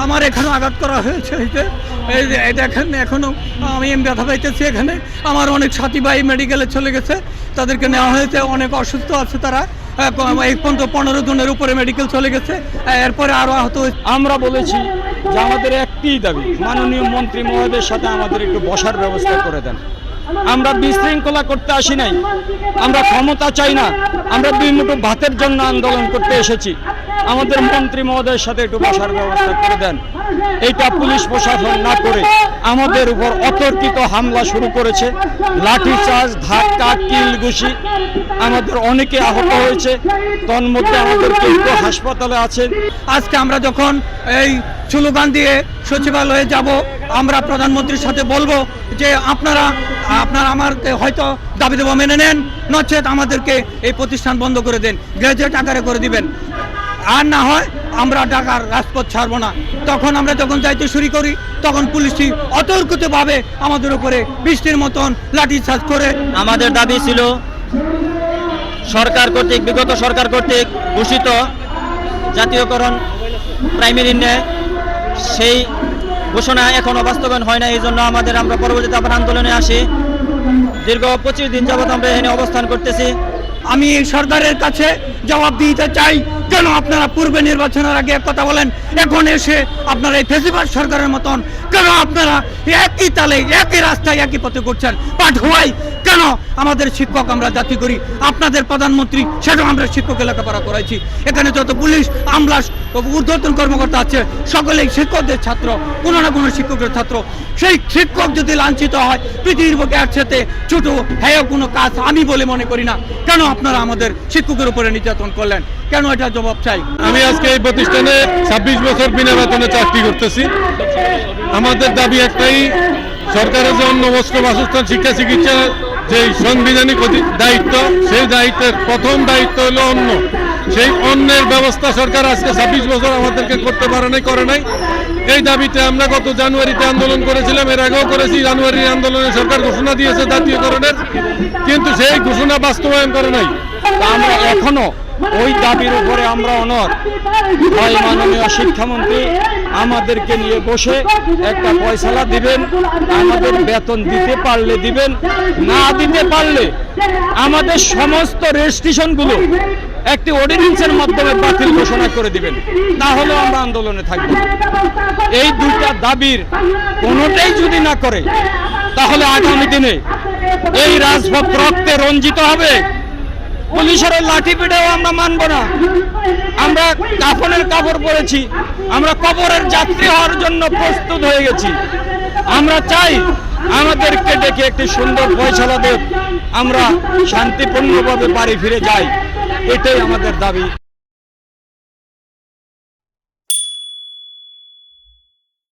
আমার এখানেও আঘাত করা হয়েছে। এই যে দেখেন এখনও আমি ব্যথা পাইতেছি। এখানে আমার অনেক সাথী ভাই মেডিকেলে চলে গেছে, তাদেরকে নেওয়া হয়েছে, অনেক অসুস্থ আছে তারা। এই পর্যন্ত 15 জনের উপরে মেডিকেল চলে গেছে, এরপরে আরও আহত হয়েছে। আমরা বলেছি যে আমাদের একটি দাবি, মাননীয় মন্ত্রী মহোদয়ের সাথে আমাদের একটু বসার ব্যবস্থা করে দেন। আমরা বিশৃঙ্খলা করতে আসি নাই, আমরা ক্ষমতা চাই না, আমরা 2 মুঠো ভাতের জন্য আন্দোলন করতে এসেছি। আমাদের মন্ত্রী মহোদয়ের সাথে একটু বসার ব্যবস্থা করে দেন। এইটা পুলিশ প্রশাসন না করে আমাদের উপর অতর্কিত হামলা শুরু করেছে, লাঠিচার্জ, ধাক্কা, কিল ঘুষি, আমাদের অনেকে আহত হয়েছে, তন্মধ্যে আমাদের কেউ কেউ হাসপাতালে আছেন। আজকে আমরা যখন এই স্লোগান দিয়ে সচিবালয়ে যাব, আমরা প্রধানমন্ত্রীর সাথে বলবো যে আপনারা আমার হয়তো দাবি দেবো মেনে নেন, নচেত আমাদেরকে এই প্রতিষ্ঠান বন্ধ করে দেন, গ্যাজেট আকারে করে দিবেন, আর না হয় আমরা ঢাকার রাজপথ ছাড়বো না। তখন আমরা যখন যাইতে শুরু করি তখন পুলিশটি অতর্কিতভাবে আমাদের উপরে বৃষ্টির মতন লাঠিচার্জ করে। আমাদের দাবি ছিল সরকার কর্তৃক, বিগত সরকার কর্তৃক ঘোষিত জাতীয়করণ প্রাইমারি ন্যায়, সেই ঘোষণা এখনও বাস্তবায়ন হয় না। এই জন্য আমরা পরবর্তীতে আবার আন্দোলনে আসি। দীর্ঘ 25 দিন যাবৎ আমরা এখানে অবস্থান করতেছি। আমি এই সরকারের কাছে জবাব দিতে চাই, কেন আপনারা পূর্বে নির্বাচনের আগে এক কথা বলেন, এখন এসে আপনারা এই ফেসিবাদ সরকারের মতন কেন আপনারা একই তালে একই রাস্তায় একই পথে করছেন? But why? কেন আমাদের শিক্ষক আমরা জাতি করি, আপনাদের প্রধানমন্ত্রী সেটাও আমরা শিক্ষক লেখাপড়া করাইছি। এখানে যত পুলিশ আমলা ঊর্ধ্বতন কর্মকর্তা আছে সকলেই শিক্ষকদের ছাত্র, কোনো না কোনো শিক্ষকের ছাত্র। সেই শিক্ষক যদি লাঞ্ছিত হয় পৃথিবীর বুকে একসাথে ছোট হ্যাঁ কোনো কাজ আমি বলে মনে করি না। কেন আপনারা আমাদের শিক্ষকের উপরে নির্যাতন করলেন? কেন এটা জবাব চাই। আমি আজকে এই প্রতিষ্ঠানে 26 বছর বিনা বেতনে চাকরি করতেছি। আমাদের দাবি একটাই, সরকারের যে অন্ন বস্ত্র বাসস্থান শিক্ষা চিকিৎসা যে সাংবিধানিক দায়িত্ব, সেই দায়িত্বের প্রথম দায়িত্ব হলো অন্ন। সেই অন্নের ব্যবস্থা সরকার আজকে 26 বছর আমাদেরকে করতে করে নাই। এই দাবিতে আমরা গত জানুয়ারিতে আন্দোলন করেছিলাম, এর আগেও করেছি। জানুয়ারি আন্দোলনে সরকার ঘোষণা দিয়েছে জাতীয়করণের, কিন্তু সেই ঘোষণা বাস্তবায়ন করে নাই। আমরা এখনো ওই দাবির উপরে আমরা অনড়। হয় মাননীয় শিক্ষামন্ত্রী আমাদেরকে নিয়ে বসে একটা ফয়সালা দিবেন, আমাদের বেতন দিতে পারলে দিবেন, না দিতে পারলে আমাদের সমস্ত রেজিস্ট্রেশনগুলো একটি অর্ডিন্যান্সের মাধ্যমে বাতিল ঘোষণা করে দিবেন, তাহলে আমরা আন্দোলনে থাকব। এই দুইটা দাবির কোনোটাই যদি না করে তাহলে আগামী দিনে এই রাজপথ রক্তে রঞ্জিত হবে। পুলিশের লাঠি পিঠেও আমরা মানব না। আমরা কাফনের কাপড় পরেছি, আমরা কবরের যাত্রী হওয়ার জন্য প্রস্তুত হয়ে গেছি। আমরা চাই আমাদেরকে ডেকে একটি সুন্দর ফয়সালা দেব, আমরা শান্তিপূর্ণভাবে বাড়ি ফিরে যাই। এটাই আমাদের দাবি।